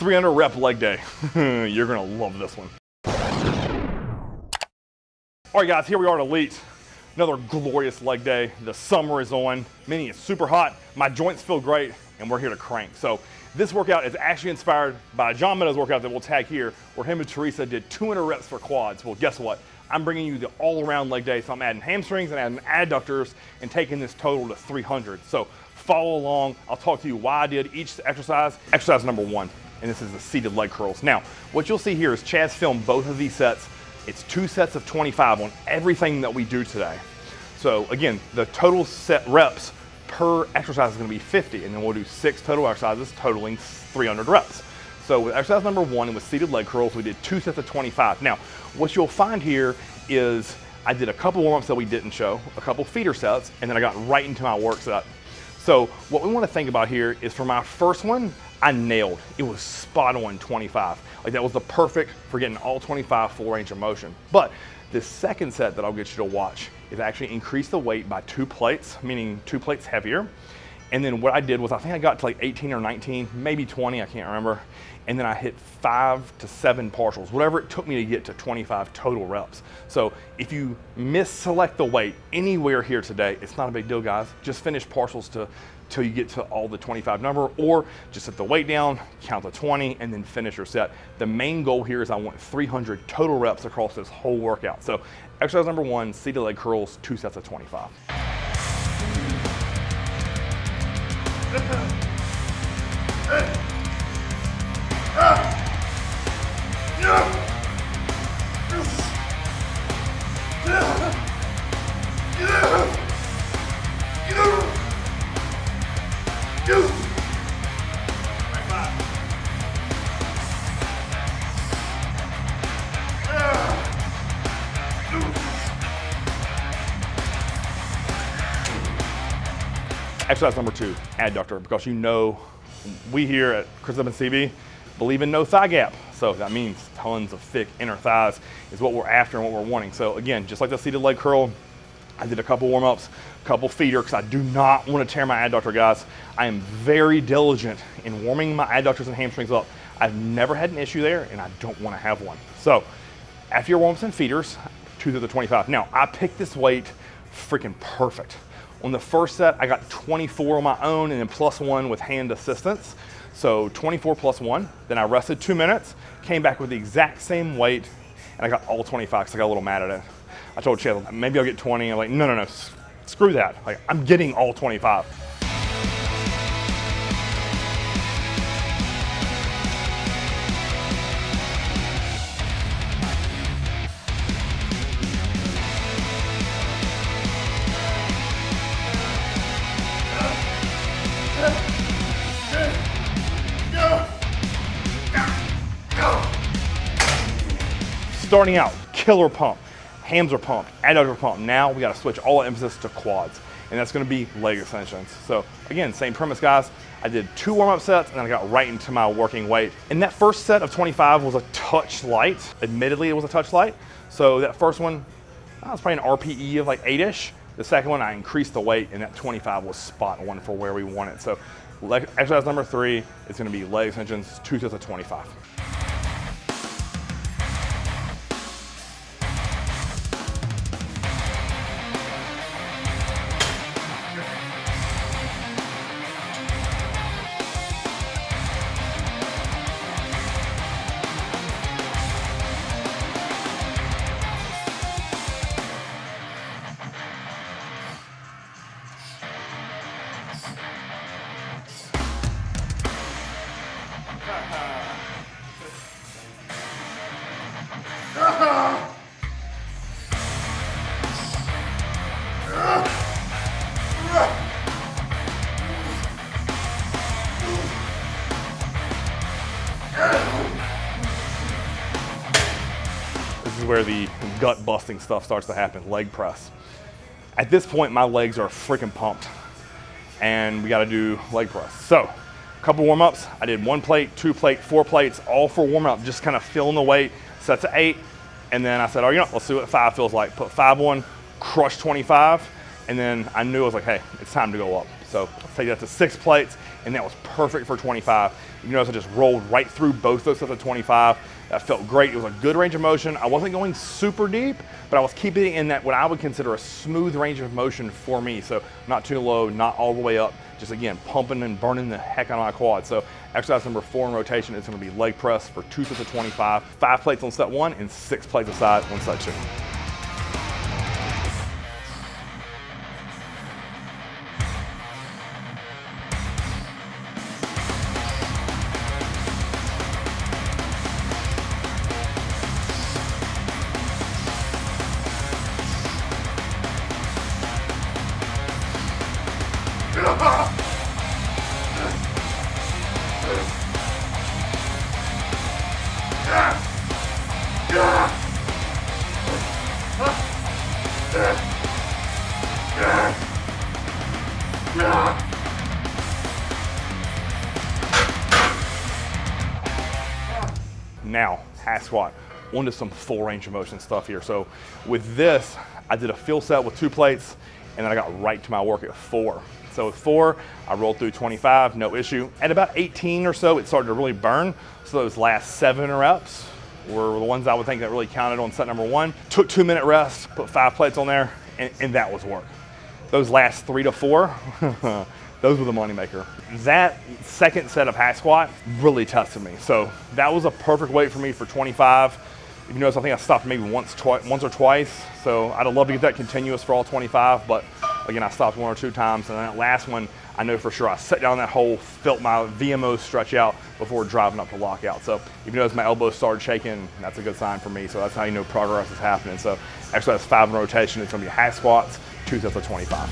300 rep leg day. You're gonna love this one. All right guys, here we are at Elite. Another glorious leg day. The summer is on, meaning it's super hot. My joints feel great, and we're here to crank. So this workout is actually inspired by John Meadows' workout that we'll tag here, where him and Teresa did 200 reps for quads. Well, guess what? I'm bringing you the all-around leg day, so I'm adding hamstrings and adding adductors and taking this total to 300. So follow along. I'll talk to you why I did each exercise. Exercise number 1, and this is the seated leg curls. Now, what you'll see here is Chaz filmed both of these sets. It's 2 sets of 25 on everything that we do today. So again, the total set reps per exercise is gonna be 50, and then we'll do 6 total exercises totaling 300 reps. So with exercise number 1, it was seated leg curls. We did 2 sets of 25. Now, what you'll find here is I did a couple warm-ups that we didn't show, a couple feeder sets, and then I got right into my work set. So what we wanna think about here is for my first one, I nailed. It was spot on 25. Like that was the perfect for getting all 25 full range of motion. But this second set that I'll get you to watch is actually increase the weight by 2 plates, meaning 2 plates heavier. And then what I did was I think I got to like 18 or 19, maybe 20, I can't remember. And then I hit 5 to 7 partials, whatever it took me to get to 25 total reps. So if you misselect the weight anywhere here today, it's not a big deal, guys. Just finish partials till you get to all the 25 number, or just set the weight down, count to 20, and then finish your set. The main goal here is I want 300 total reps across this whole workout. So exercise number 1, seated leg curls, 2 sets of 25. Exercise number 2, adductor, because you know we here at Chris Up and CB believe in no thigh gap. So that means tons of thick inner thighs is what we're after and what we're wanting. So again, just like the seated leg curl, I did a couple warm-ups, a couple feeder, because I do not want to tear my adductor, guys. I am very diligent in warming my adductors and hamstrings up. I've never had an issue there, and I don't want to have one. So after your warm-ups and feeders, 2 to the 25. Now, I picked this weight freaking perfect. On the first set, I got 24 on my own and then +1 with hand assistance. So 24 +1, then I rested 2 minutes, came back with the exact same weight, and I got all 25 because I got a little mad at it. I told Chaz, maybe I'll get 20. I'm like, no, screw that. Like, I'm getting all 25. Starting out, killer pump. Hams are pumped, adductors are pumped. Now we gotta switch all the emphasis to quads, and that's gonna be leg extensions. So again, same premise, guys. I did 2 warm-up sets, and then I got right into my working weight. And that first set of 25 was a touch light. Admittedly, it was a touch light. So that first one, that was probably an RPE of like 8-ish. The second one, I increased the weight, and that 25 was spot on for where we want it. So exercise number 3 is gonna be leg extensions, 2 sets of 25. This is where the gut busting stuff starts to happen, leg press. At this point, my legs are freaking pumped, and we gotta do leg press. So, a couple warm-ups. I did 1 plate, 2 plate, 4 plates, all for warm-up, just kind of feeling the weight, set to 8, and then I said, oh, you know, let's see what 5 feels like. Put 5 on, crush 25, and then I knew I was like, hey, it's time to go up. So let's take that to 6 plates, and that was perfect for 25. You notice I just rolled right through both those sets of 25. That felt great. It was a good range of motion. I wasn't going super deep, but I was keeping it in that what I would consider a smooth range of motion for me. So not too low, not all the way up. Just again, pumping and burning the heck out of my quad. So exercise number 4 in rotation is gonna be leg press for 2 sets of 25, 5 plates on set 1 and 6 plates aside on set 2. Now, half squat, onto some full range of motion stuff here. So with this, I did a fill set with 2 plates, and then I got right to my work at 4. So with 4, I rolled through 25, no issue. At about 18 or so, it started to really burn. So those last 7 reps were the ones I would think that really counted on set number 1. Took 2-minute rest, put 5 plates on there, and that was work. Those last 3 to 4, those were the moneymaker. That second set of hack squat really tested me. So that was a perfect weight for me for 25. You notice I think I stopped maybe once or twice. So I'd love to get that continuous for all 25, but again, I stopped 1 or 2 times. And then that last one, I know for sure I sat down that hole, felt my VMO stretch out before driving up to lockout. So if you notice my elbows started shaking, that's a good sign for me. So that's how you know progress is happening. So exercise 5 in rotation, it's gonna be hack squats, 2 sets of 25.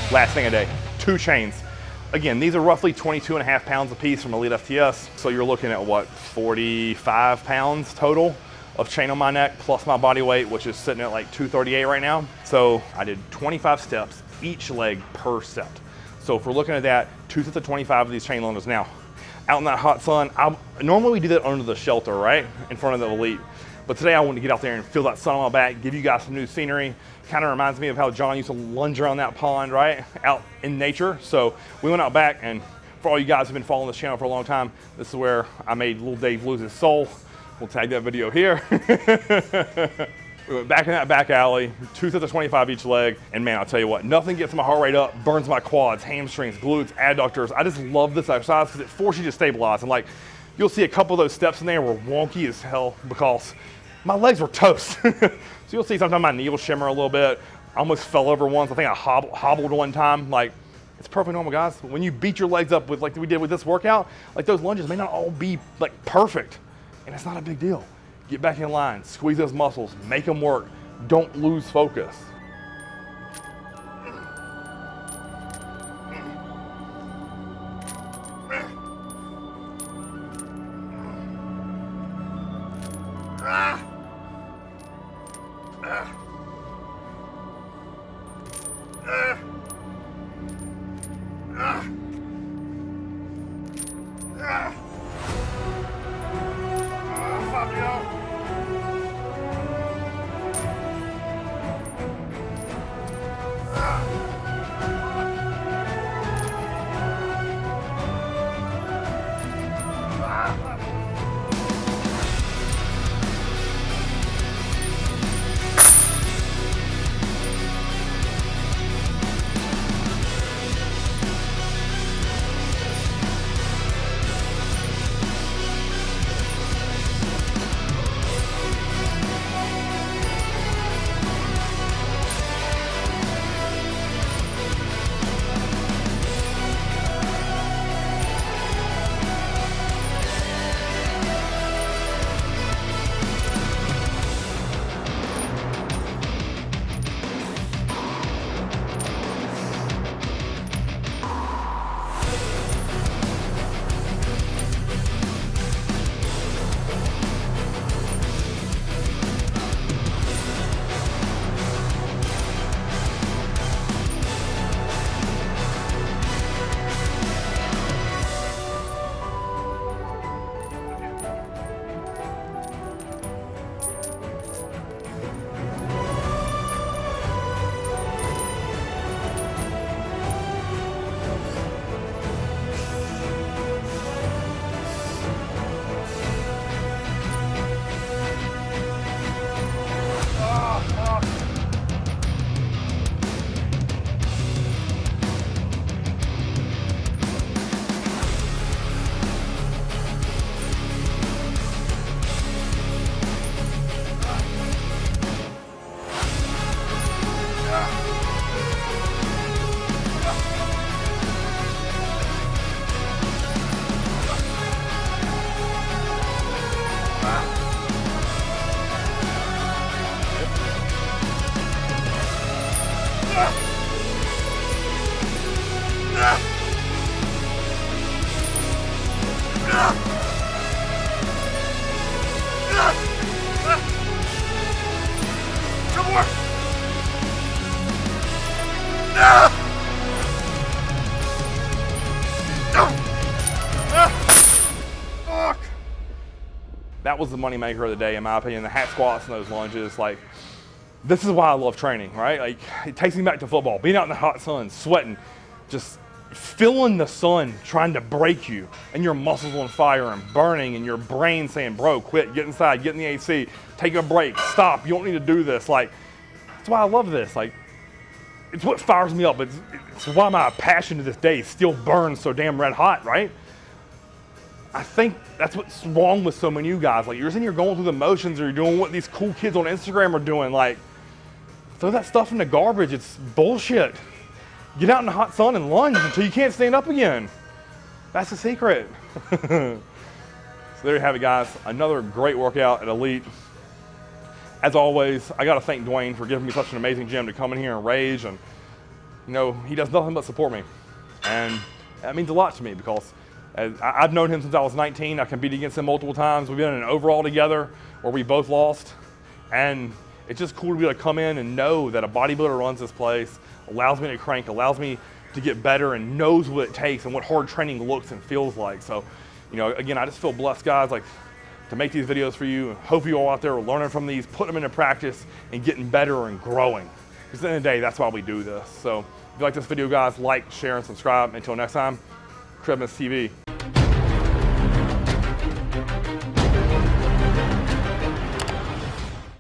Last thing a day, 2 chains. Again, these are roughly 22.5 pounds a piece from Elite FTS. So you're looking at what, 45 pounds total of chain on my neck, plus my body weight, which is sitting at like 238 right now. So I did 25 steps, each leg per set. So if we're looking at that, 2 sets of 25 of these chain lunges. Now, out in that hot sun, normally we do that under the shelter, right? In front of the Elite. But today I wanted to get out there and feel that sun on my back, give you guys some new scenery. Kind of reminds me of how John used to lunge around that pond, right? Out in nature. So we went out back, and for all you guys who've been following this channel for a long time, this is where I made little Dave lose his soul. We'll tag that video here. We went back in that back alley, 2 sets of 25 each leg, and man, I'll tell you what, nothing gets my heart rate up, burns my quads, hamstrings, glutes, adductors. I just love this exercise because it forces you to stabilize. And like, you'll see a couple of those steps in there were wonky as hell because my legs were toast. So you'll see sometimes my knee will shimmer a little bit. I almost fell over once. I think I hobbled one time. Like, it's perfectly normal, guys. But when you beat your legs up with like we did with this workout, like those lunges may not all be like perfect, and it's not a big deal. Get back in line, squeeze those muscles, make them work. Don't lose focus. Come on. Fuck. That was the moneymaker of the day, in my opinion. The hack squats and those lunges, like, this is why I love training, right? Like, it takes me back to football, being out in the hot sun, sweating, just feeling the sun trying to break you, and your muscles on fire and burning, and your brain saying, bro, quit, get inside, get in the AC, take a break, stop, you don't need to do this. Like, that's why I love this. Like, it's what fires me up. It's why my passion to this day still burns so damn red hot, right? I think that's what's wrong with so many of you guys. Like, you're sitting here going through the motions, or you're doing what these cool kids on Instagram are doing. Like, throw that stuff in the garbage. It's bullshit. Get out in the hot sun and lunge until you can't stand up again. That's the secret. So there you have it, guys. Another great workout at Elite. As always, I gotta thank Dwayne for giving me such an amazing gym to come in here and rage, and you know, he does nothing but support me. And that means a lot to me, because I've known him since I was 19. I competed against him multiple times. We've been in an overall together where we both lost. And it's just cool to be able to come in and know that a bodybuilder runs this place, allows me to crank, allows me to get better, and knows what it takes and what hard training looks and feels like. So, you know, again, I just feel blessed, guys, like, to make these videos for you. Hope you all out there are learning from these, putting them into practice, and getting better and growing. Because at the end of the day, that's why we do this. So if you like this video, guys, like, share, and subscribe. Until next time, Cribmas TV.